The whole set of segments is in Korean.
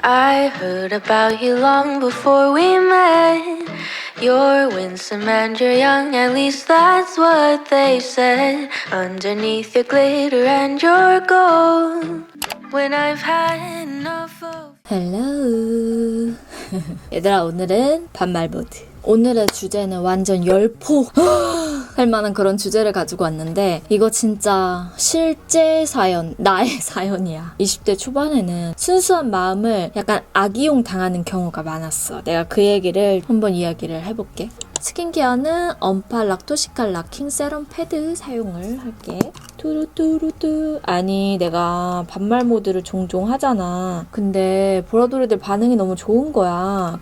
I heard about you long before we met. You're winsome and you're young, at least that's what they said. Underneath your glitter and your gold, when I've had enough of. 헬로 얘들아, 오늘은 반말 모드. 오늘의 주제는 완전 열포 할 만한 그런 주제를 가지고 왔는데, 이거 진짜 실제 사연, 나의 사연이야. 20대 초반에는 순수한 마음을 약간 악이용 당하는 경우가 많았어. 내가 그 얘기를 한번 이야기를 해볼게. 스킨케어는 언파 락토시칼 락킹 세럼 패드 사용을 할게. 뚜루뚜루뚜. 아니, 내가 반말 모드를 종종 하잖아. 근데 보라돌이들 반응이 너무 좋은 거야.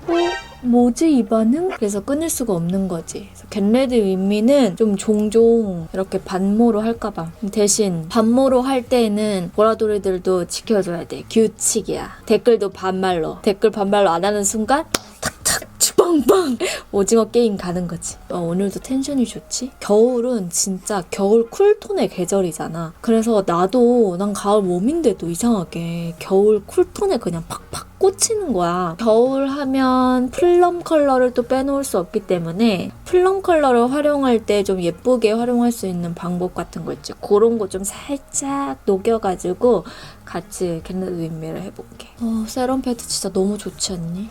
뭐지 이 반응? 그래서 끊을 수가 없는 거지. 그래서 겟레드 윈미는 좀 종종 이렇게 반모로 할까봐. 대신 반모로 할 때에는 보라돌이들도 지켜줘야 돼. 규칙이야. 댓글도 반말로. 댓글 반말로 안 하는 순간 탁탁 주방방 오징어 게임 가는 거지. 오늘도 텐션이 좋지? 겨울은 진짜 겨울 쿨톤의 계절이잖아. 그래서 난 가을 웜인데도 이상하게 겨울 쿨톤에 그냥 팍팍 꽂히는 거야. 겨울 하면 플럼 컬러를 또 빼놓을 수 없기 때문에 플럼 컬러를 활용할 때 좀 예쁘게 활용할 수 있는 방법 같은 거 있지. 그런 거 좀 살짝 녹여가지고 같이 겟레드 윈미를 해볼게. 세럼 패드 진짜 너무 좋지 않니?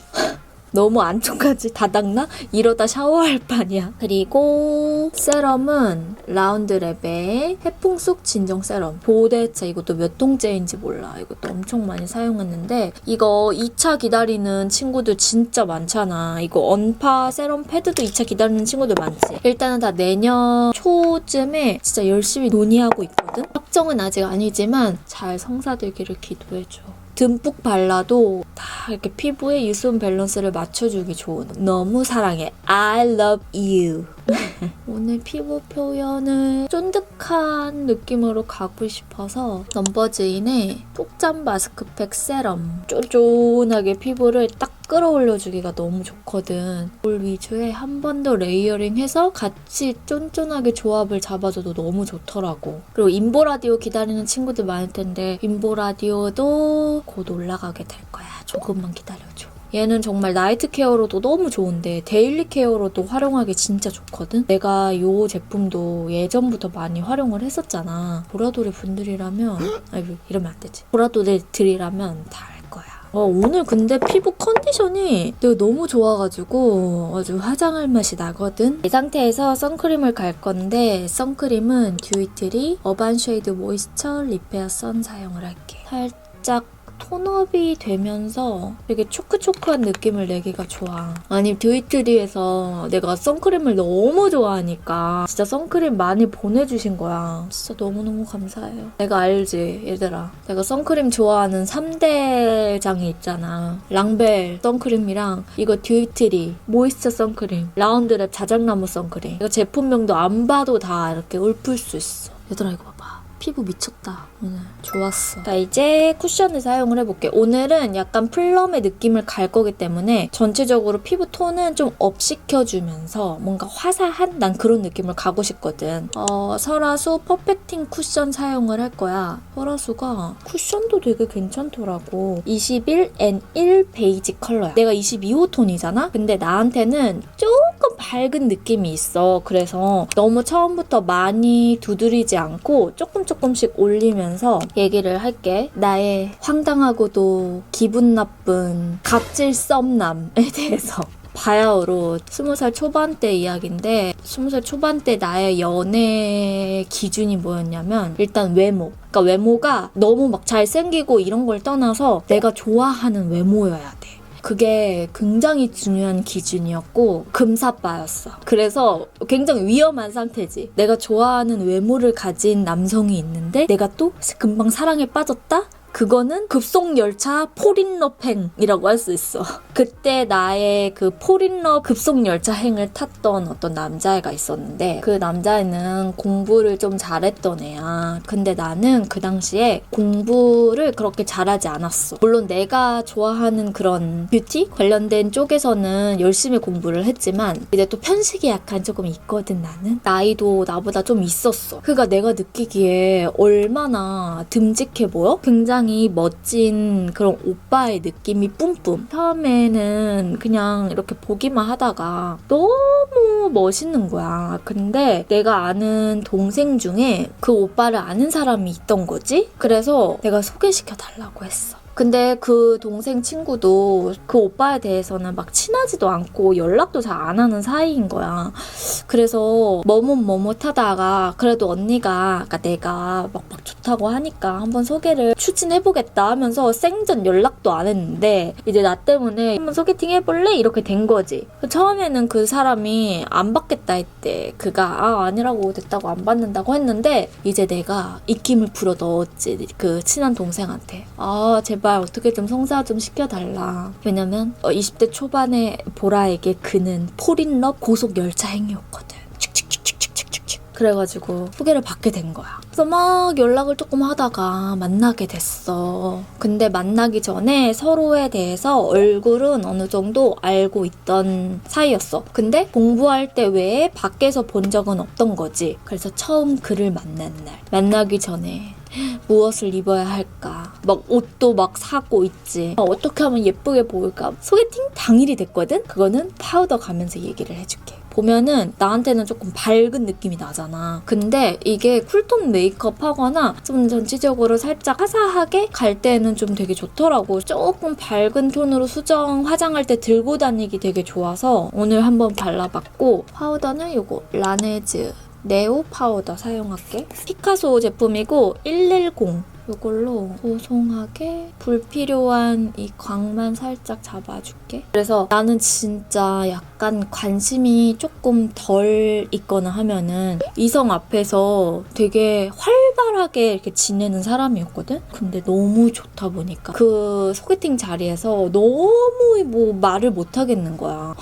너무 안쪽까지 다닥나? 이러다 샤워할 판이야. 그리고 세럼은 라운드랩의 해풍 속 진정 세럼. 도대체 이것도 몇 통째인지 몰라. 이것도 엄청 많이 사용했는데, 이거 2차 기다리는 친구들 진짜 많잖아. 이거 언파 세럼 패드도 2차 기다리는 친구들 많지. 일단은 다 내년 초쯤에 진짜 열심히 논의하고 있거든? 확정은 아직 아니지만 잘 성사되기를 기도해줘. 듬뿍 발라도 다 이렇게 피부에 유수분 밸런스를 맞춰주기 좋은. 너무 사랑해. I love you. 오늘 피부 표현을 쫀득한 느낌으로 가고 싶어서 넘버즈인의 폭잠 마스크팩 세럼. 쫀쫀하게 피부를 딱 끌어올려주기가 너무 좋거든. 볼 위주에 한 번 더 레이어링해서 같이 쫀쫀하게 조합을 잡아줘도 너무 좋더라고. 그리고 인보라디오 기다리는 친구들 많을 텐데, 인보라디오도 곧 올라가게 될 거야. 조금만 기다려줘. 얘는 정말 나이트 케어로도 너무 좋은데 데일리 케어로도 활용하기 진짜 좋거든? 내가 이 제품도 예전부터 많이 활용을 했었잖아. 보라돌이 분들이라면, 아이고 이러면 안 되지. 보라돌이들이라면 다 알 거야. 오늘 근데 피부 컨디션이 내가 너무 좋아가지고 아주 화장할 맛이 나거든? 이 상태에서 선크림을 갈 건데, 선크림은 듀이트리 어반 쉐이드 모이스처 리페어 선 사용을 할게. 살짝 톤업이 되면서 되게 초크초크한 느낌을 내기가 좋아. 아니, 듀이트리에서 내가 선크림을 너무 좋아하니까 진짜 선크림 많이 보내주신 거야. 진짜 너무너무 감사해요. 내가 알지, 얘들아. 내가 선크림 좋아하는 3대장이 있잖아. 랑벨 선크림이랑 이거 듀이트리 모이스처 선크림, 라운드랩 자작나무 선크림. 이거 제품명도 안 봐도 다 이렇게 읊을 수 있어. 얘들아, 이거 봐봐. 피부 미쳤다. 오늘 좋았어. 자, 이제 쿠션을 사용을 해볼게. 오늘은 약간 플럼의 느낌을 갈 거기 때문에 전체적으로 피부 톤은 좀 업 시켜주면서 뭔가 화사한 난 그런 느낌을 가고 싶거든. 설화수 퍼펙팅 쿠션 사용을 할 거야. 설화수가 쿠션도 되게 괜찮더라고. 21N1 베이지 컬러야. 내가 22호 톤이잖아? 근데 나한테는 조금 밝은 느낌이 있어. 그래서 너무 처음부터 많이 두드리지 않고 조금씩 올리면서 얘기를 할게. 나의 황당하고도 기분 나쁜 갑질 썸남에 대해서. 바야흐로 20살 초반대 이야기인데, 20살 초반대 나의 연애 기준이 뭐였냐면, 일단 외모. 그러니까 외모가 너무 막 잘생기고 이런 걸 떠나서 내가 좋아하는 외모여야 돼. 그게 굉장히 중요한 기준이었고 금사빠였어. 그래서 굉장히 위험한 상태지. 내가 좋아하는 외모를 가진 남성이 있는데 내가 또 금방 사랑에 빠졌다? 그거는 급속열차 포린러팽이라고 할 수 있어. 그때 나의 그 포린러 급속열차행을 탔던 어떤 남자애가 있었는데, 그 남자애는 공부를 좀 잘했던 애야. 근데 나는 그 당시에 공부를 그렇게 잘하지 않았어. 물론 내가 좋아하는 그런 뷰티 관련된 쪽에서는 열심히 공부를 했지만 이제 또 편식이 약간 조금 있거든. 나는 나이도 나보다 좀 있었어. 그러니까 내가 느끼기에 얼마나 듬직해 보여? 굉장히 굉장히 멋진 그런 오빠의 느낌이 뿜뿜. 처음에는 그냥 이렇게 보기만 하다가 너무 멋있는 거야. 근데 내가 아는 동생 중에 그 오빠를 아는 사람이 있던 거지? 그래서 내가 소개시켜 달라고 했어. 근데 그 동생 친구도 그 오빠에 대해서는 막 친하지도 않고 연락도 잘 안 하는 사이인 거야. 그래서 머뭇머뭇하다가 그래도 언니가, 그러니까 내가 막 좋다고 하니까 한번 소개를 추진해보겠다 하면서 생전 연락도 안 했는데 이제 나 때문에 한번 소개팅 해볼래? 이렇게 된 거지. 처음에는 그 사람이 안 받겠다 했대. 그가 아니라고 됐다고 안 받는다고 했는데 이제 내가 입김을 불어 넣었지. 그 친한 동생한테. 제발 어떻게 좀 성사 좀 시켜달라. 왜냐면 20대 초반의 보라에게 그는 폴인럽 고속 열차 행위였거든. 그래가지고 소개를 받게 된 거야. 그래서 막 연락을 조금 하다가 만나게 됐어. 근데 만나기 전에 서로에 대해서 얼굴은 어느 정도 알고 있던 사이였어. 근데 공부할 때 외에 밖에서 본 적은 없던 거지. 그래서 처음 그를 만난 날, 만나기 전에 무엇을 입어야 할까? 막 옷도 막 사고 있지. 어떻게 하면 예쁘게 보일까? 소개팅 당일이 됐거든? 그거는 파우더 가면서 얘기를 해줄게. 보면은 나한테는 조금 밝은 느낌이 나잖아. 근데 이게 쿨톤 메이크업 하거나 좀 전체적으로 살짝 화사하게 갈 때는 좀 되게 좋더라고. 조금 밝은 톤으로 수정 화장할 때 들고 다니기 되게 좋아서 오늘 한번 발라봤고, 파우더는 요거 라네즈 네오 파우더 사용할게. 피카소 제품이고 110 이걸로 보송하게 불필요한 이 광만 살짝 잡아줄게. 그래서 나는 진짜 약간 관심이 조금 덜 있거나 하면은 이성 앞에서 되게 활발하게 이렇게 지내는 사람이었거든? 근데 너무 좋다 보니까 그 소개팅 자리에서 너무 뭐 말을 못 하겠는 거야.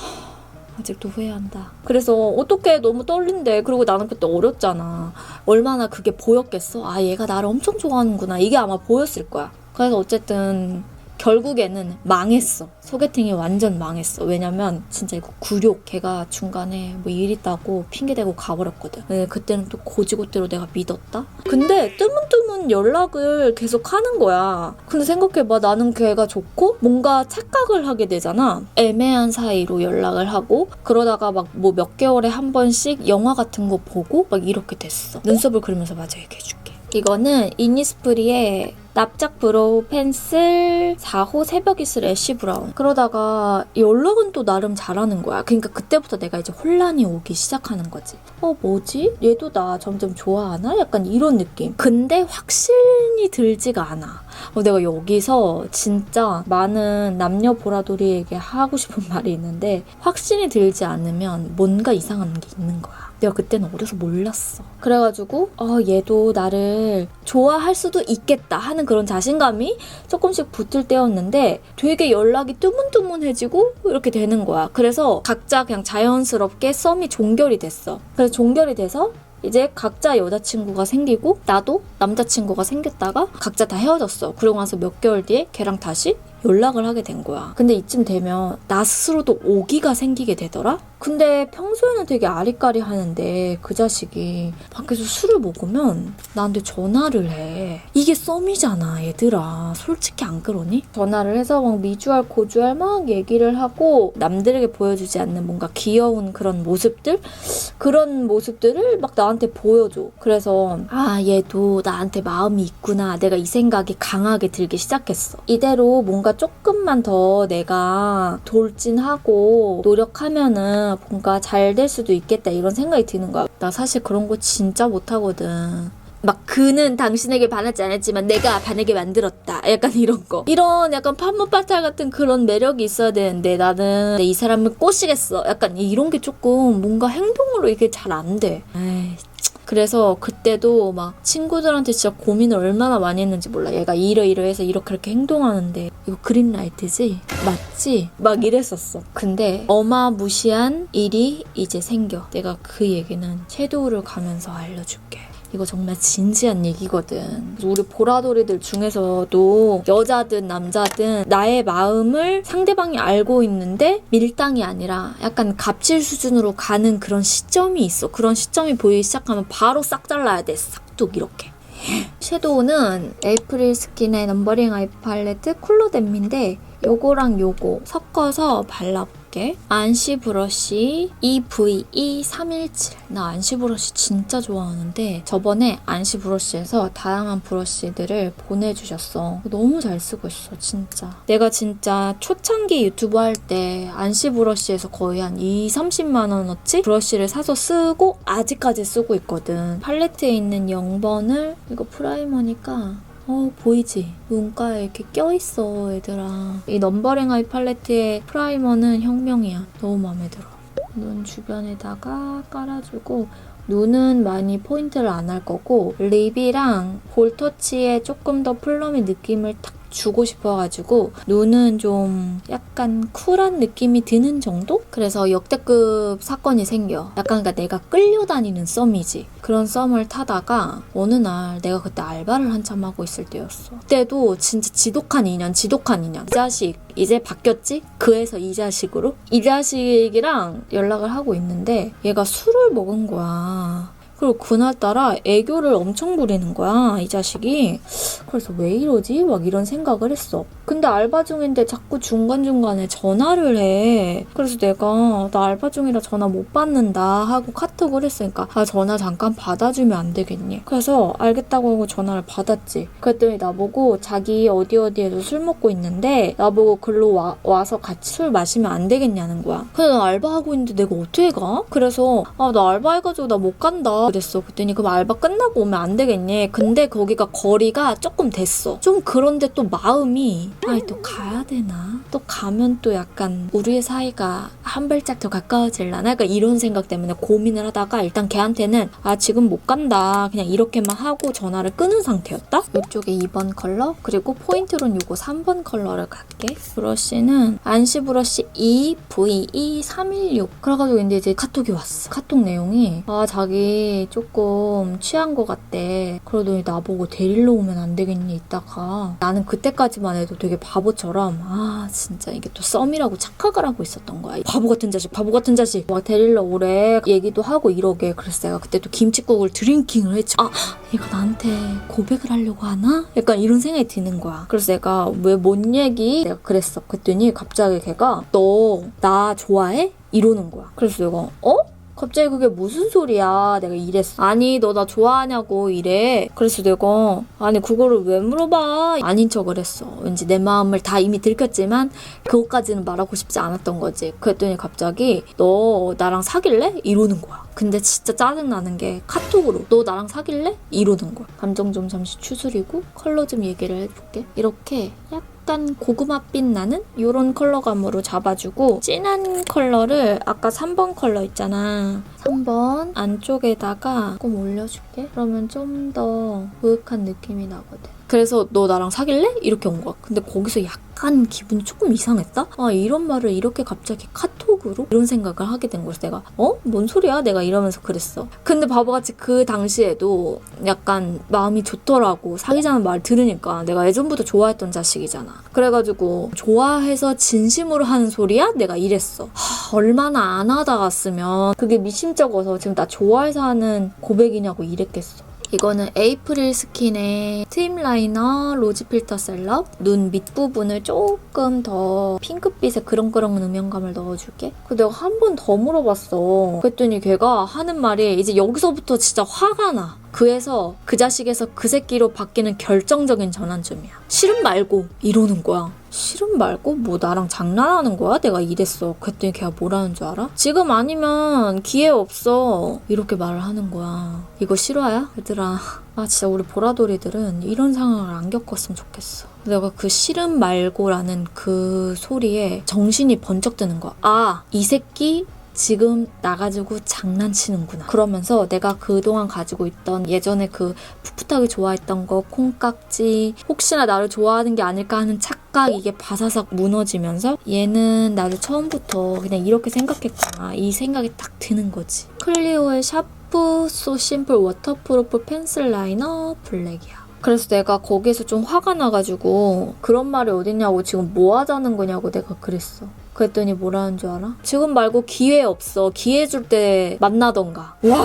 아직도 후회한다. 그래서 어떻게 너무 떨린대. 그리고 나는 그때 어렸잖아. 얼마나 그게 보였겠어? 얘가 나를 엄청 좋아하는구나. 이게 아마 보였을 거야. 그래서 어쨌든 결국에는 망했어. 소개팅이 완전 망했어. 왜냐면 진짜 이거 굴욕. 걔가 중간에 뭐 일 있다고 핑계대고 가버렸거든. 네, 그때는 또 고지고대로 내가 믿었다? 근데 뜨문뜨문 연락을 계속 하는 거야. 근데 생각해봐. 나는 걔가 좋고 뭔가 착각을 하게 되잖아. 애매한 사이로 연락을 하고 그러다가 막 뭐 몇 개월에 한 번씩 영화 같은 거 보고 막 이렇게 됐어. 눈썹을 그리면서 맞아 얘기해줄게. 이거는 이니스프리의 납작 브로우 펜슬 4호 새벽 이슬 애쉬 브라운. 그러다가 연락은 또 나름 잘하는 거야. 그러니까 그때부터 내가 이제 혼란이 오기 시작하는 거지. 뭐지? 얘도 나 점점 좋아하나? 약간 이런 느낌. 근데 확신이 들지가 않아. 내가 여기서 진짜 많은 남녀 보라돌이에게 하고 싶은 말이 있는데 확신이 들지 않으면 뭔가 이상한 게 있는 거야. 내가 그때는 어려서 몰랐어. 그래가지고 얘도 나를 좋아할 수도 있겠다 하는 그런 자신감이 조금씩 붙을 때였는데 되게 연락이 뜨문뜨문해지고 이렇게 되는 거야. 그래서 각자 그냥 자연스럽게 썸이 종결이 됐어. 그래서 종결이 돼서 이제 각자 여자친구가 생기고 나도 남자친구가 생겼다가 각자 다 헤어졌어. 그러고 나서 몇 개월 뒤에 걔랑 다시 연락을 하게 된 거야. 근데 이쯤 되면 나 스스로도 오기가 생기게 되더라? 근데 평소에는 되게 아리까리 하는데 그 자식이 밖에서 술을 먹으면 나한테 전화를 해. 이게 썸이잖아 얘들아. 솔직히 안 그러니? 전화를 해서 막 미주알 고주알 막 얘기를 하고 남들에게 보여주지 않는 뭔가 귀여운 그런 모습들? 그런 모습들을 막 나한테 보여줘. 그래서 얘도 나한테 마음이 있구나. 내가 이 생각이 강하게 들기 시작했어. 이대로 뭔가 조금만 더 내가 돌진하고 노력하면은 뭔가 잘 될 수도 있겠다 이런 생각이 드는 거야. 나 사실 그런 거 진짜 못하거든. 막 그는 당신에게 반하지 않았지만 내가 반하게 만들었다. 약간 이런 거. 이런 약간 판무파탈 같은 그런 매력이 있어야 되는데 나는 이 사람을 꼬시겠어. 약간 이런 게 조금 뭔가 행동으로 이게 잘 안 돼. 그래서 그때도 막 친구들한테 진짜 고민을 얼마나 많이 했는지 몰라. 얘가 이러이러해서 이렇게 행동하는데 이거 그린라이트지? 맞지? 막 이랬었어. 근데 어마무시한 일이 이제 생겨. 내가 그 얘기는 섀도우를 가면서 알려줄게. 이거 정말 진지한 얘기거든. 우리 보라돌이들 중에서도 여자든 남자든 나의 마음을 상대방이 알고 있는데 밀당이 아니라 약간 갑질 수준으로 가는 그런 시점이 있어. 그런 시점이 보이기 시작하면 바로 싹 잘라야 돼. 싹둑 이렇게. 섀도우는 에이프릴 스킨의 넘버링 아이 팔레트 쿨러 댐인데 요거랑 요거 섞어서 발라볼게. 안시 브러쉬 EVE317. 나 안시 브러쉬 진짜 좋아하는데 저번에 안시 브러쉬에서 다양한 브러쉬들을 보내주셨어. 너무 잘 쓰고 있어 진짜. 내가 진짜 초창기 유튜브 할 때 안시 브러쉬에서 거의 한 20-30만 원어치 브러쉬를 사서 쓰고 아직까지 쓰고 있거든. 팔레트에 있는 0번을 이거 프라이머니까 보이지? 눈가에 이렇게 껴있어, 얘들아. 이 넘버링 아이 팔레트의 프라이머는 혁명이야. 너무 마음에 들어. 눈 주변에다가 깔아주고 눈은 많이 포인트를 안 할 거고 립이랑 볼터치에 조금 더 플러미 느낌을 탁 주고 싶어가지고 눈은 좀 약간 쿨한 느낌이 드는 정도? 그래서 역대급 사건이 생겨. 약간 그러니까 내가 끌려다니는 썸이지. 그런 썸을 타다가 어느 날 내가 그때 알바를 한참 하고 있을 때였어. 그때도 진짜 지독한 인연. 이 자식 이제 바뀌었지? 그에서 이 자식으로? 이 자식이랑 연락을 하고 있는데 얘가 술을 먹은 거야. 그리고 그날따라 애교를 엄청 부리는 거야, 이 자식이. 그래서 왜 이러지? 막 이런 생각을 했어. 근데 알바 중인데 자꾸 중간중간에 전화를 해. 그래서 내가 나 알바 중이라 전화 못 받는다 하고 카톡을 했으니까 전화 잠깐 받아주면 안 되겠니? 그래서 알겠다고 하고 전화를 받았지. 그랬더니 나보고 자기 어디에서 술 먹고 있는데 나보고 글로 와서 같이 술 마시면 안 되겠냐는 거야. 그래서 나 알바하고 있는데 내가 어떻게 가? 그래서 나 알바해가지고 나 못 간다. 그랬어. 그랬더니 그럼 알바 끝나고 오면 안 되겠니? 근데 거기가 거리가 조금 됐어. 좀 그런데 또 마음이 또 가야 되나? 또 가면 또 약간 우리의 사이가 한 발짝 더 가까워질라나? 약간 이런 생각 때문에 고민을 하다가 일단 걔한테는 지금 못 간다. 그냥 이렇게만 하고 전화를 끊은 상태였다? 이쪽에 2번 컬러 그리고 포인트로는 요거 3번 컬러를 갈게. 브러쉬는 안시 브러쉬 EVE316 그래가지고 근데 이제 카톡이 왔어. 카톡 내용이 자기 조금 취한 것 같대. 그러더니 나보고 데리러 오면 안 되겠니 이따가. 나는 그때까지만 해도 되게 바보처럼 진짜 이게 또 썸이라고 착각을 하고 있었던 거야. 바보 같은 자식 막 데리러 오래 얘기도 하고 이러게. 그래서 내가 그때 또 김칫국을 드링킹을 했지. 얘가 나한테 고백을 하려고 하나? 약간 이런 생각이 드는 거야. 그래서 내가 왜 뭔 얘기? 내가 그랬어. 그랬더니 갑자기 걔가 너 나 좋아해? 이러는 거야. 그래서 내가 갑자기 그게 무슨 소리야? 내가 이랬어. 아니 너 나 좋아하냐고 이래. 그래서 내가 아니 그거를 왜 물어봐? 아닌 척을 했어. 왠지 내 마음을 다 이미 들켰지만 그것까지는 말하고 싶지 않았던 거지. 그랬더니 갑자기 너 나랑 사귈래? 이러는 거야. 근데 진짜 짜증나는 게 카톡으로 너 나랑 사귈래? 이러는 거야. 감정 좀 잠시 추스리고 컬러 좀 얘기를 해줄게. 이렇게 약간 고구마빛 나는 이런 컬러감으로 잡아주고 진한 컬러를 아까 3번 컬러 있잖아. 3번 안쪽에다가 조금 올려줄게. 그러면 좀 더 부윽한 느낌이 나거든. 그래서 너 나랑 사귈래? 이렇게 온 거야. 근데 거기서 약간 기분이 조금 이상했다? 이런 말을 이렇게 갑자기 카톡으로? 이런 생각을 하게 된 거였어. 내가 뭔 소리야? 내가 이러면서 그랬어. 근데 바보같이 그 당시에도 약간 마음이 좋더라고. 사귀자는 말 들으니까. 내가 예전부터 좋아했던 자식이잖아. 그래가지고 좋아해서 진심으로 하는 소리야? 내가 이랬어. 얼마나 안 하다 갔으면 그게 미심쩍어서 지금 나 좋아해서 하는 고백이냐고 이랬겠어. 이거는 에이프릴 스킨의 트임 라이너 로지 필터 셀럽. 눈 밑부분을 조금 더 핑크빛의 그렁그렁 음영감을 넣어줄게. 내가 한 번 더 물어봤어. 그랬더니 걔가 하는 말이 이제 여기서부터 진짜 화가 나. 그래서 그 자식에서 그 새끼로 바뀌는 결정적인 전환점이야. 싫음 말고 이러는 거야. 싫음 말고? 뭐 나랑 장난하는 거야? 내가 이랬어. 그랬더니 걔가 뭐라는 줄 알아? 지금 아니면 기회 없어. 이렇게 말을 하는 거야. 이거 실화야? 얘들아. 진짜 우리 보라돌이들은 이런 상황을 안 겪었으면 좋겠어. 내가 그 싫음 말고라는 그 소리에 정신이 번쩍 드는 거야. 이 새끼 지금 나가지고 장난치는구나. 그러면서 내가 그동안 가지고 있던 예전에 그 풋풋하게 좋아했던 거 콩깍지 혹시나 나를 좋아하는 게 아닐까 하는 착각 이게 바사삭 무너지면서 얘는 나를 처음부터 그냥 이렇게 생각했구나. 이 생각이 딱 드는 거지. 클리오의 샤프 소 심플 워터프루프 펜슬 라이너 블랙이야. 그래서 내가 거기에서 좀 화가 나가지고 그런 말이 어딨냐고 지금 뭐 하자는 거냐고 내가 그랬어. 그랬더니 뭐라는 줄 알아? 지금 말고 기회 없어. 기회 줄 때 만나던가. 와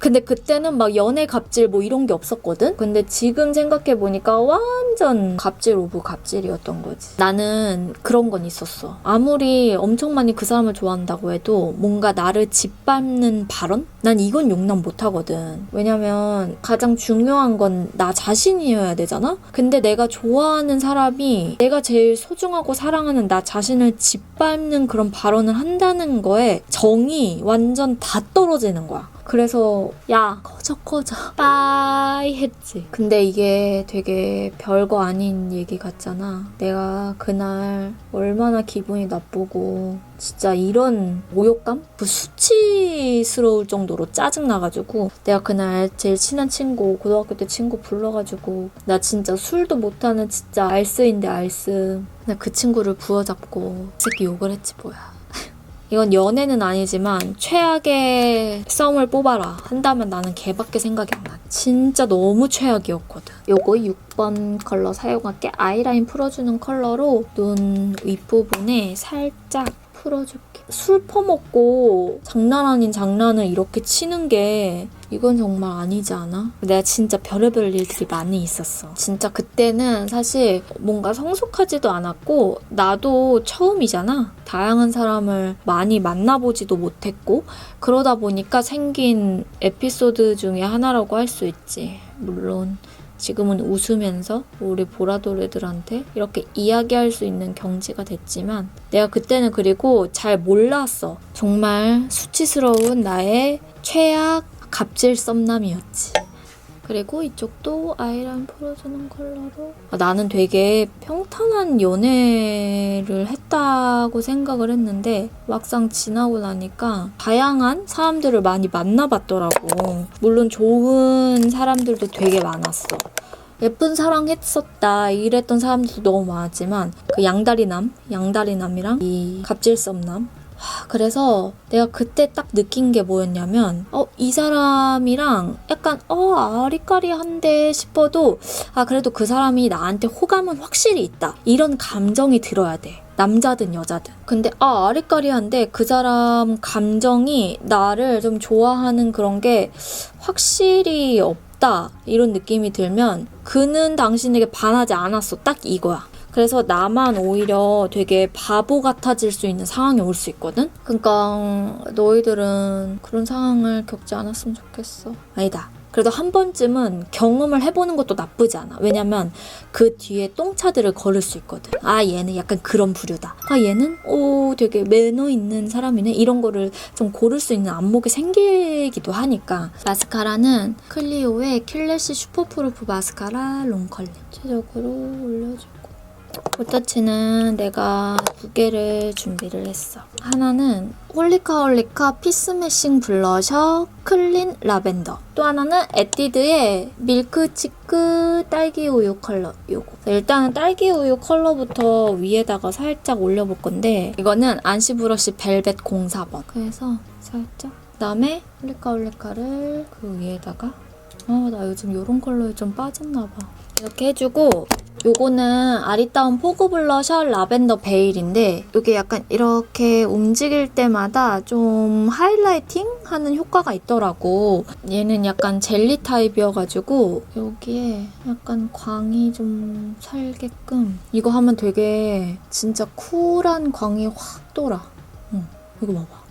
근데 그때는 막 연애 갑질 뭐 이런 게 없었거든? 근데 지금 생각해보니까 완전 갑질 오브 갑질이었던 거지. 나는 그런 건 있었어. 아무리 엄청 많이 그 사람을 좋아한다고 해도 뭔가 나를 짓밟는 발언? 난 이건 용납 못하거든. 왜냐면 가장 중요한 건 나 자신이어야 되잖아? 근데 내가 좋아하는 사람이 내가 제일 소중하고 사랑하는 나 자신을 짓밟는 그런 발언을 한다는 거에 정이 완전 다 떨어지는 거야. 그래서 야 꺼져 빠이 했지. 근데 이게 되게 별거 아닌 얘기 같잖아. 내가 그날 얼마나 기분이 나쁘고 진짜 이런 모욕감? 그 수치스러울 정도로 짜증나가지고 내가 그날 제일 친한 친구, 고등학교 때 친구 불러가지고 나 진짜 술도 못하는 진짜 알스인데 알스. 나 그 친구를 부여잡고 그 새끼 욕을 했지 뭐야. 이건 연애는 아니지만 최악의 썸을 뽑아라 한다면 나는 걔밖에 생각이 안 나. 진짜 너무 최악이었거든. 요거 6번 컬러 사용할게. 아이라인 풀어주는 컬러로 눈 윗부분에 살짝 풀어줄게. 술 퍼먹고 장난 아닌 장난을 이렇게 치는 게 이건 정말 아니지 않아? 내가 진짜 별의별 일들이 많이 있었어. 진짜 그때는 사실 뭔가 성숙하지도 않았고 나도 처음이잖아. 다양한 사람을 많이 만나보지도 못했고 그러다 보니까 생긴 에피소드 중에 하나라고 할 수 있지. 물론 지금은 웃으면서 우리 보라돌이들한테 이렇게 이야기할 수 있는 경지가 됐지만 내가 그때는 그리고 잘 몰랐어. 정말 수치스러운 나의 최악 갑질 썸남이었지. 그리고 이쪽도 아이라인 풀어주는 컬러로 나는 되게 평탄한 연애를 했다고 생각을 했는데 막상 지나고 나니까 다양한 사람들을 많이 만나봤더라고. 물론 좋은 사람들도 되게 많았어. 예쁜 사랑했었다 이랬던 사람들도 너무 많았지만 그 양다리남이랑 이 갑질썸남 그래서 내가 그때 딱 느낀 게 뭐였냐면 이 사람이랑 약간 아리까리한데 싶어도 그래도 그 사람이 나한테 호감은 확실히 있다 이런 감정이 들어야 돼. 남자든 여자든. 근데 아리까리한데 그 사람 감정이 나를 좀 좋아하는 그런 게 확실히 없다 이런 느낌이 들면 그는 당신에게 반하지 않았어. 딱 이거야. 그래서 나만 오히려 되게 바보 같아질 수 있는 상황이 올 수 있거든? 그러니까 너희들은 그런 상황을 겪지 않았으면 좋겠어. 아니다. 그래도 한 번쯤은 경험을 해보는 것도 나쁘지 않아. 왜냐면 그 뒤에 똥차들을 걸을 수 있거든. 얘는 약간 그런 부류다. 얘는 되게 매너 있는 사람이네. 이런 거를 좀 고를 수 있는 안목이 생기기도 하니까. 마스카라는 클리오의 킬래시 슈퍼프루프 마스카라 롱컬링. 전체적으로 올려주고. 볼 터치는 내가 2개를 준비를 했어. 하나는 홀리카 피스매싱 블러셔 클린 라벤더. 또 하나는 에뛰드의 밀크치크 딸기우유 컬러. 요거. 일단은 딸기우유 컬러부터 위에다가 살짝 올려볼 건데 이거는 안시 브러쉬 벨벳 04번. 그래서 살짝. 그다음에 홀리카를 그 위에다가 나 요즘 요런 컬러에 좀 빠졌나 봐. 이렇게 해주고 요거는 아리따운 포그 블러셔 라벤더 베일인데 이게 약간 이렇게 움직일 때마다 좀 하이라이팅 하는 효과가 있더라고. 얘는 약간 젤리 타입이어가지고 여기에 약간 광이 좀 살게끔 이거 하면 되게 진짜 쿨한 광이 확 돌아. 이거 봐봐.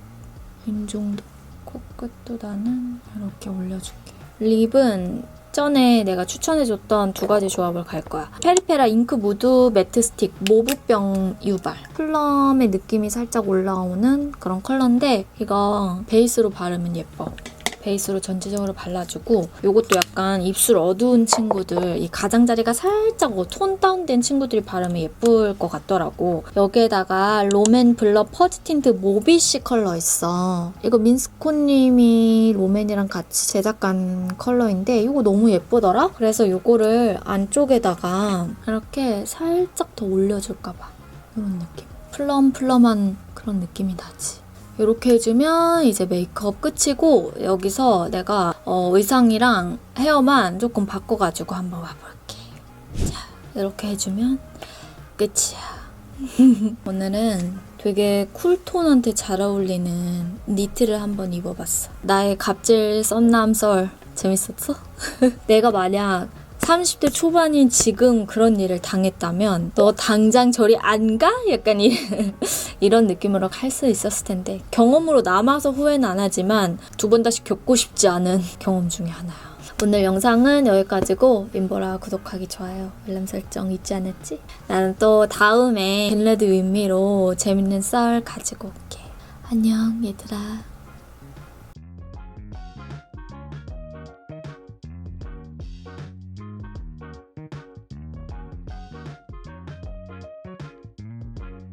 이 정도. 코끝도 나는 이렇게 올려줄게. 립은 전에 내가 추천해줬던 2가지 조합을 갈 거야. 페리페라 잉크 무드 매트 스틱 모브병 유발. 플럼의 느낌이 살짝 올라오는 그런 컬러인데 이거 베이스로 바르면 예뻐. 베이스로 전체적으로 발라주고 이것도 약간 입술 어두운 친구들 이 가장자리가 살짝 톤 다운된 친구들이 바르면 예쁠 것 같더라고. 여기에다가 롬앤 블러 퍼지 틴트 모비시 컬러 있어. 이거 민스코님이 롬앤이랑 같이 제작한 컬러인데 이거 너무 예쁘더라? 그래서 이거를 안쪽에다가 이렇게 살짝 더 올려줄까 봐. 이런 느낌. 플럼한 그런 느낌이 나지. 이렇게 해주면 이제 메이크업 끝이고 여기서 내가 의상이랑 헤어만 조금 바꿔가지고 한번 와볼게. 자, 이렇게 해주면 끝이야. 오늘은 되게 쿨톤한테 잘 어울리는 니트를 한번 입어봤어. 나의 갑질 썸남썰 재밌었어? 내가 만약 30대 초반인 지금 그런 일을 당했다면 너 당장 저리 안 가? 약간 이런 느낌으로 할 수 있었을 텐데 경험으로 남아서 후회는 안 하지만 두 번 다시 겪고 싶지 않은 경험 중에 하나야. 오늘 영상은 여기까지고 민보라 구독하기, 좋아요, 알람 설정 잊지 않았지? 나는 또 다음에 빈레드 윈미로 재밌는 썰 가지고 올게. 안녕 얘들아.